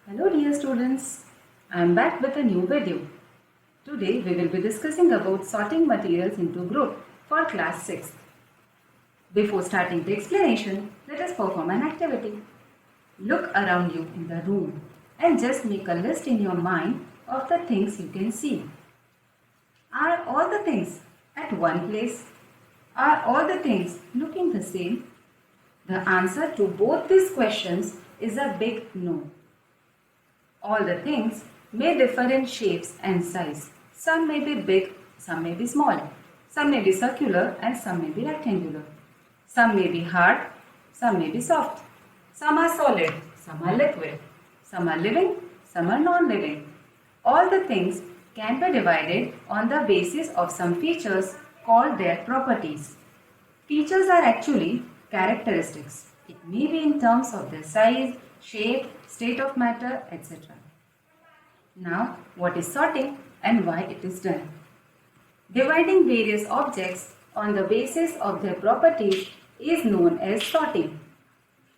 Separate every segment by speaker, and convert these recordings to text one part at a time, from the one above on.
Speaker 1: Hello dear students, I am back with a new video. Today we will be discussing about sorting materials into group for class 6th. Before starting the explanation, let us perform an activity. Look around you in the room and just make a list in your mind of the things you can see. Are all the things at one place? Are all the things looking the same? The answer to both these questions is a big no. All the things may differ in shapes and size. Some may be big, some may be small. Some may be circular and some may be rectangular. Some may be hard, some may be soft. Some are solid, some are liquid. Some are living, some are non-living. All the things can be divided on the basis of some features called their properties. Features are actually characteristics. It may be in terms of their size, shape, state of matter, etc. Now, what is sorting and why it is done? Dividing various objects on the basis of their properties is known as sorting.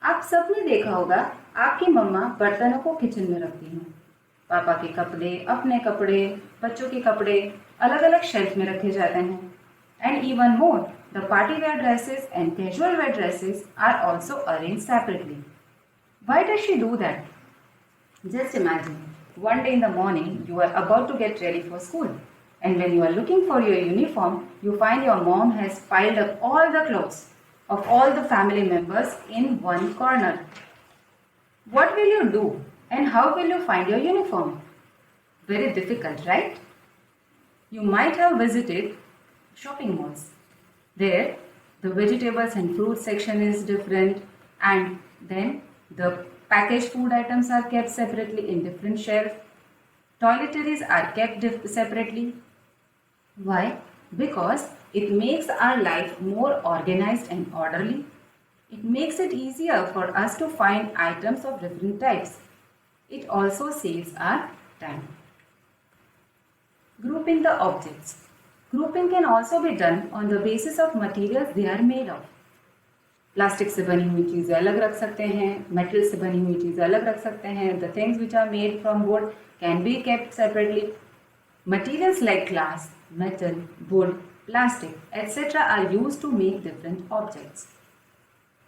Speaker 1: आप सबने देखा होगा आपकी मम्मा बर्तनों को kitchen में रखती हैं। पापा के कपड़े, अपने कपड़े, बच्चों के कपड़े अलग अलग शेल्फ में रखे जाते हैं। And even more, the party wear dresses and casual wear dresses are also arranged separately. Why does she do that? Just imagine, one day in the morning you are about to get ready for school, and when you are looking for your uniform, you find your mom has piled up all the clothes of all the family members in one corner. What will you do and how will you find your uniform? Very difficult, right? You might have visited shopping malls. There, the vegetables and fruit section is different, and then the packaged food items are kept separately in different shelves. Toiletries are kept separately. Why? Because it makes our life more organized and orderly. It makes it easier for us to find items of different types. It also saves our time. Grouping the objects. Grouping can also be done on the basis of materials they are made of. Plastic से बनी हुई चीज़ें अलग रख सकते हैं, metal से बनी हुई चीज़ें अलग रख सकते हैं. The things which are made from wood can be kept separately. Materials like glass, metal, wood, plastic, etc. are used to make different objects.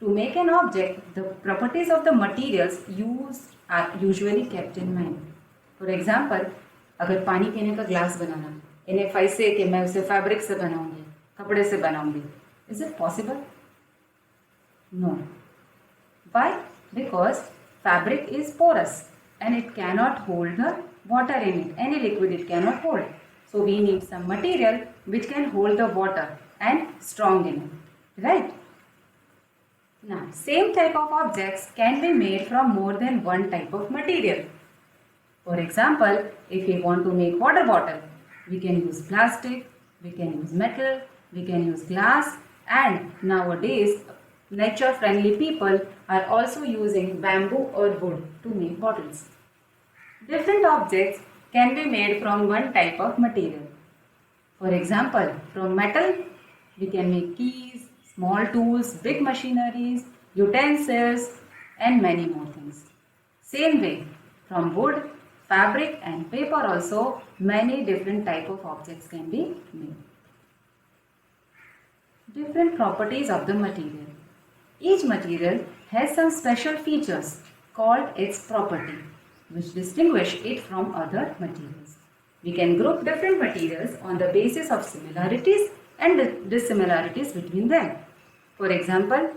Speaker 1: To make an object, the properties of the materials used are usually kept in mind. For example, अगर पानी पीने का glass बनाना, इन्हें फैसे कि मैं उसे fabric से बनाऊंगी, कपड़े से बनाऊंगी. Is it possible? No. Why? Because fabric is porous and it cannot hold the water in it. Any liquid it cannot hold. So we need some material which can hold the water and strong in it. Right? Now, same type of objects can be made from more than one type of material. For example, if we want to make water bottle, we can use plastic, we can use metal, we can use glass, and nowadays nature-friendly people are also using bamboo or wood to make bottles. Different objects can be made from one type of material. For example, from metal, we can make keys, small tools, big machineries, utensils, and many more things. Same way, from wood, fabric, and paper also, many different type of objects can be made. Different properties of the material. Each material has some special features called its property, which distinguish it from other materials. We can group different materials on the basis of similarities and dissimilarities between them. For example,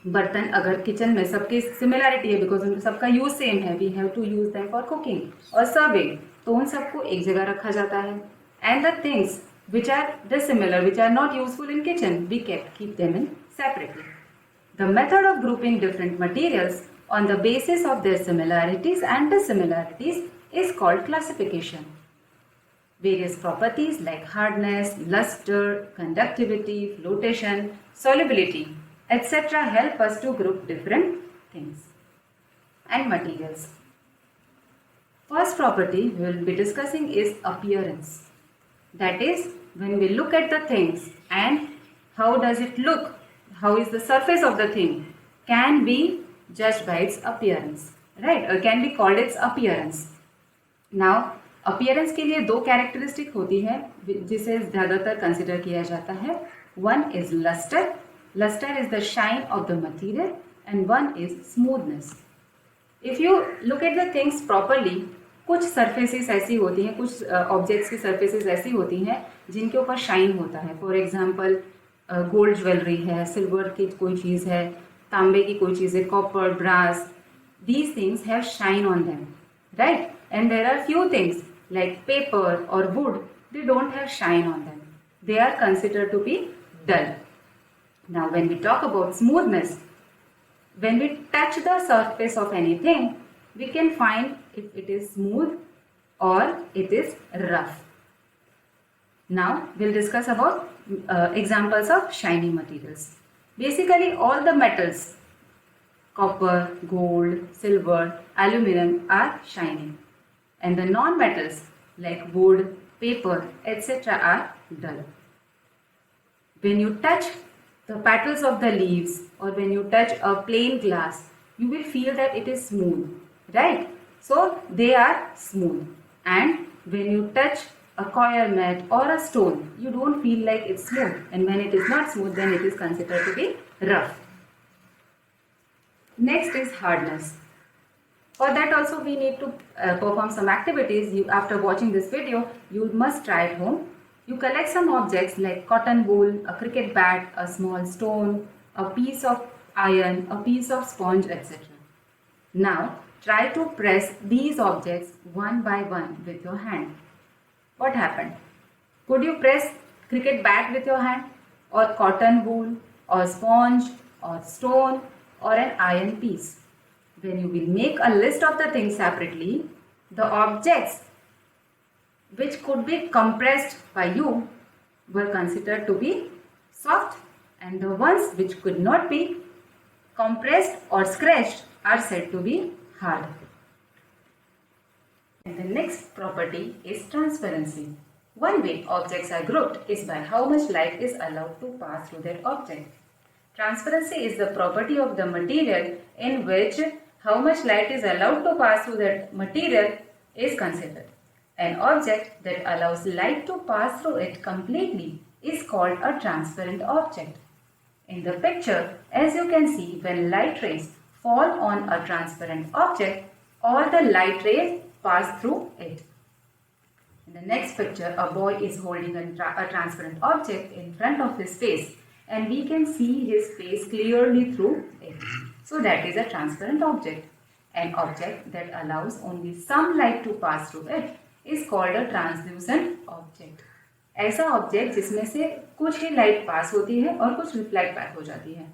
Speaker 1: बर्तन अगर kitchen में सबकी similarity है because उनका सबका use same है, we have to use them for cooking और serving, तो उन सबको एक जगह रखा जाता है. And the things which are dissimilar, which are not useful in kitchen, we keep them in separately. The method of grouping different materials on the basis of their similarities and dissimilarities is called classification. Various properties like hardness, luster, conductivity, flotation, solubility, etc. help us to group different things and materials. First property we will be discussing is appearance. That is, when we look at the things and how does it look, how is the surface of the thing, can be judged by its appearance. right? Can be called its appearance. Now appearance के लिए दो characteristic होती है जिसे ज़्यादातर consider किया जाता है. One is luster. Luster is the shine of the material and one is smoothness. If you look at the things properly, कुछ सरफेसेस ऐसी होती हैं, कुछ ऑब्जेक्ट्स की सरफेसेस ऐसी होती हैं जिनके ऊपर शाइन होता है. फॉर एग्जांपल गोल्ड ज्वेलरी है, सिल्वर की कोई चीज़ है, तांबे की कोई चीज़ है, copper, brass. These things have shine on them, right? And there are few things like paper or wood, they don't have shine on them. They are considered to be dull. Now when we talk about smoothness, when we touch the surface of anything, we can find if it is smooth or it is rough. Now we'll discuss about examples of shiny materials. Basically all the metals, copper, gold, silver, aluminum are shiny, and the non-metals like wood, paper, etc. are dull. When you touch the petals of the leaves or when you touch a plain glass, you will feel that it is smooth, right? So they are smooth. And when you touch a coir mat or a stone, you don't feel like it's smooth, and when it is not smooth, then it is considered to be rough. Next is hardness. For that also we need to perform some activities. After watching this video, you must try at home. You collect some objects like cotton wool, a cricket bat, a small stone, a piece of iron, a piece of sponge, etc. Now try to press these objects one by one with your hand. What happened? Could you press cricket bat with your hand, or cotton wool, or sponge, or stone, or an iron piece? When you will make a list of the things separately, the objects which could be compressed by you were considered to be soft, and the ones which could not be compressed or scratched are said to be hard. And the next property is transparency. One way objects are grouped is by how much light is allowed to pass through that object. Transparency is the property of the material in which how much light is allowed to pass through that material is considered. An object that allows light to pass through it completely is called a transparent object. In the picture, as you can see, when light rays fall on a transparent object, all the light rays pass through it. In the next picture, a boy is holding a transparent object in front of his face, and we can see his face clearly through it. So that is a transparent object. An object that allows only some light to pass through it is called a translucent object. ऐसा object जिसमें से कुछ ही light pass होती है और कुछ reflect back हो जाती है,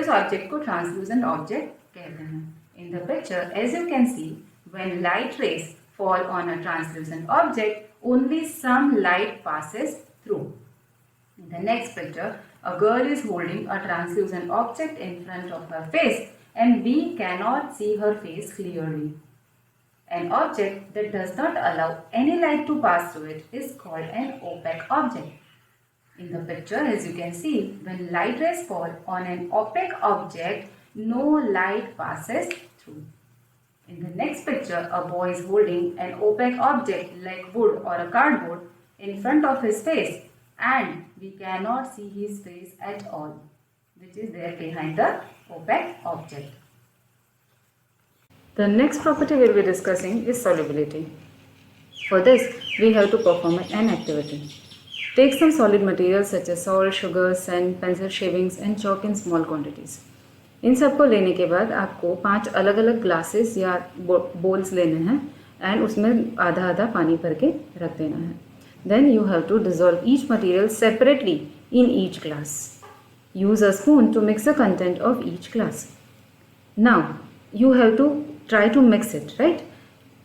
Speaker 1: इस ऑब्जेक्ट को ट्रांसल्यूसेंट ऑब्जेक्ट कहते हैं. In the picture, as you can see, when light rays fall on a translucent object, only some light passes through. In the next picture, a girl is holding a translucent object in front of her face, and we cannot see her face clearly. An object that does not allow any light to pass through it is called an opaque object. In the picture, as you can see, when light rays fall on an opaque object, no light passes through. In the next picture, a boy is holding an opaque object like wood or a cardboard in front of his face, and we cannot see his face at all, which is there behind the opaque object. The next property we will be discussing is solubility. For this, we have to perform an activity. Take some solid materials such as salt, sugar, sand, pencil shavings and chalk in small quantities. इन सबको लेने के बाद आपको 5 अलग अलग glasses या balls लेने हैं एंड उसमें आधा आधा पानी भर के रख देना है. Then you have to dissolve each material separately in each glass. Use a spoon to mix the content of each glass. Now you have to try to mix it, right?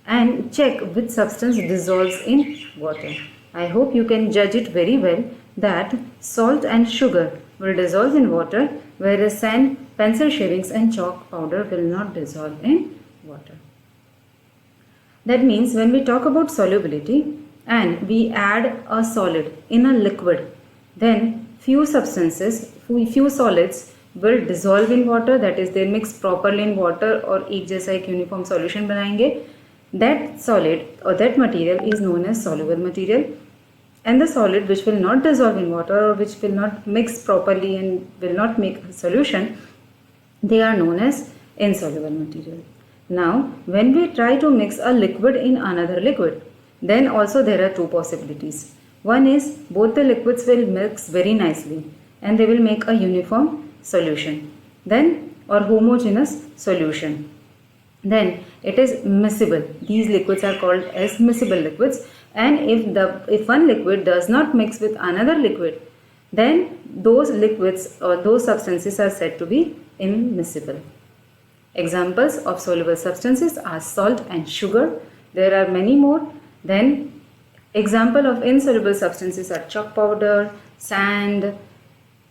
Speaker 1: And check which substance dissolves in water. I hope you can judge it very well that salt and sugar will dissolve in water, whereas sand, pencil shavings and chalk powder will not dissolve in water. That means when we talk about solubility and we add a solid in a liquid, then few substances, few solids will dissolve in water, that is they mix properly in water और एक जैसा एक uniform solution बनाएंगे. That solid or that material is known as soluble material, and the solid which will not dissolve in water or which will not mix properly and will not make a solution, they are known as insoluble material. Now when we try to mix a liquid in another liquid, then also there are two possibilities. One is both the liquids will mix very nicely and they will make a uniform solution, then or homogeneous solution. Then it is miscible. These liquids are called as miscible liquids, and if one liquid does not mix with another liquid, then those liquids or those substances are said to be immiscible. Examples of soluble substances are salt and sugar. There are many more. Then example of insoluble substances are chalk powder, sand,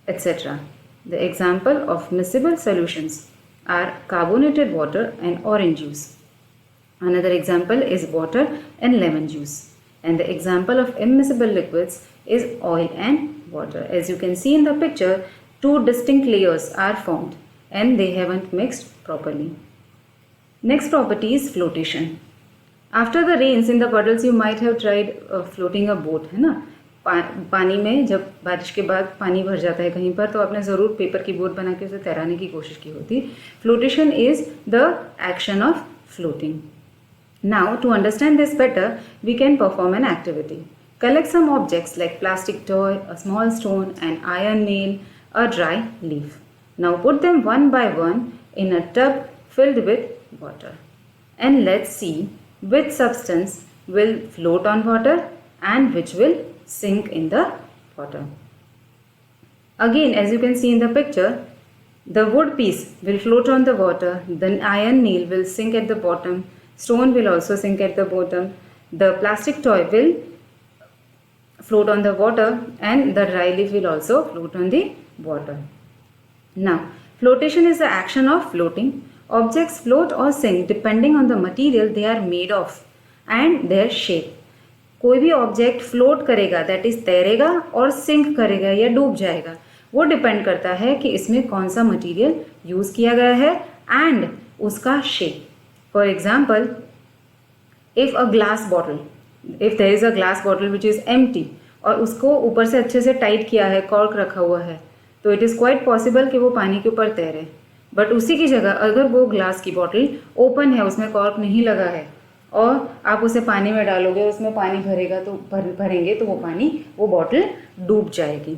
Speaker 1: etc. The example of miscible solutions are carbonated water and orange juice. Another example is water and lemon juice. And the example of immiscible liquids is oil and water. As you can see in the picture, two distinct layers are formed and they haven't mixed properly. Next property is flotation. After the rains in the puddles, you might have tried floating a boat, है ना. पानी में जब बारिश के बाद पानी भर जाता है कहीं पर, तो आपने ज़रूर पेपर की बोट बना के उसे तैराने की कोशिश की होती. Flotation is the action of floating. Now to understand this better, we can perform an activity. Collect some objects like plastic toy, a small stone, an iron nail, a dry leaf. Now put them one by one in a tub filled with water, and let's see which substance will float on water and which will sink in the water. Again, as you can see in the picture, the wood piece will float on the water, the iron nail will sink at the bottom, stone will also sink at the bottom, the plastic toy will float on the water, and the dry leaf will also float on the water. Now, flotation is the action of floating. Objects float or sink depending on the material they are made of and their shape. कोई भी object float करेगा, that is तैरेगा, और sink करेगा या डूब जाएगा, वो depend करता है कि इसमें कौन सा मटेरियल यूज़ किया गया है एंड उसका shape. For example, if a glass bottle, if there is a glass bottle which is empty और उसको ऊपर से अच्छे से टाइट किया है, कॉर्क रखा हुआ है, तो इट इज़ क्वाइट पॉसिबल कि वो पानी के ऊपर तैरे. बट उसी की जगह अगर वो ग्लास की बॉटल ओपन है, उसमें कॉर्क नहीं लगा है, और आप उसे पानी में डालोगे, उसमें पानी भरेगा तो भरेंगे तो वो बॉटल डूब जाएगी.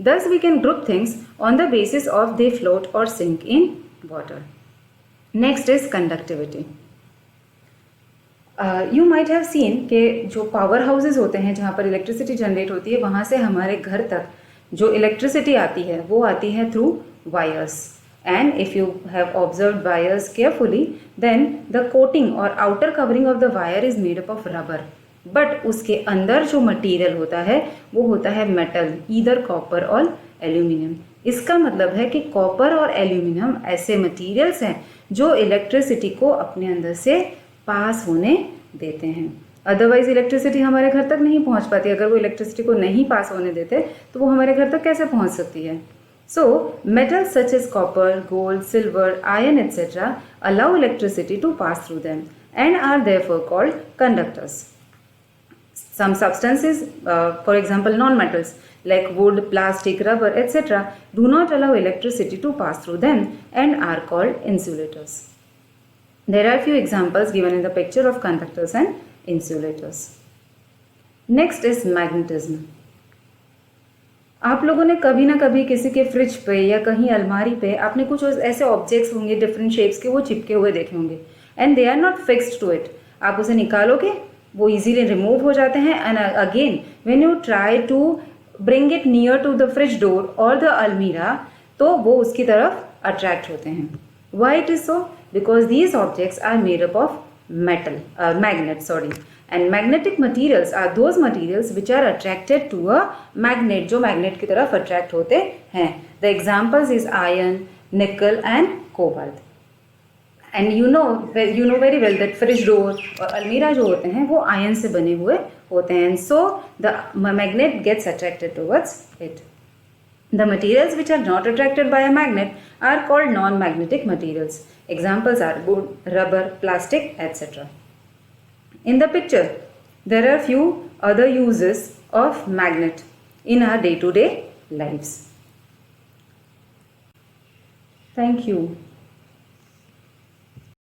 Speaker 1: Thus we can group things on the basis of they float or sink in water. Next is conductivity. You might have seen कि जो पावर हाउसेज होते हैं जहाँ पर इलेक्ट्रिसिटी जनरेट होती है, वहाँ से हमारे घर तक जो इलेक्ट्रिसिटी आती है वो आती है through wires. And if you have observed wires carefully, then the coating or outer covering of the wire is made up of rubber. But उसके अंदर जो मटेरियल होता है वो होता है मेटल, ईदर कॉपर और एल्यूमिनियम. इसका मतलब है कि कॉपर और एल्यूमिनियम ऐसे मटेरियल्स हैं जो इलेक्ट्रिसिटी को अपने अंदर से पास होने देते हैं. अदरवाइज इलेक्ट्रिसिटी हमारे घर तक नहीं पहुंच पाती. अगर वो इलेक्ट्रिसिटी को नहीं पास होने देते तो वो हमारे घर तक कैसे पहुंच सकती है. So, metals such as copper, gold, silver, iron, etc. allow electricity to pass through them and are therefore called conductors. Some substances, for example non-metals like wood, plastic, rubber, etc. do not allow electricity to pass through them and are called insulators. There are few examples given in the picture of conductors and insulators. Next is magnetism. आप लोगों ने कभी ना कभी किसी के fridge पे या कहीं अलमारी पे आपने कुछ ऐसे ऑब्जेक्ट्स होंगे डिफरेंट शेप्स के, वो चिपके हुए देखे होंगे and they are not fixed to it. आप उसे निकालोगे वो इजीली रिमूव हो जाते हैं, and again when you try to bring it near to the fridge door और द अलमीरा, तो वो उसकी तरफ अट्रैक्ट होते हैं. Why it is so? Because these objects are made up of magnet. And magnetic materials are those materials which are attracted to a magnet, जो magnet की तरफ attract होते हैं. The examples is iron, nickel and cobalt. And you know very well that fridge door और अलमीरा जो होते हैं वो iron से बने हुए होते हैं. So the magnet gets attracted towards it. The materials which are not attracted by a magnet are called non-magnetic materials. Examples are wood, rubber, plastic, etc. In the picture, there are few other uses of magnet in our day-to-day lives. Thank you.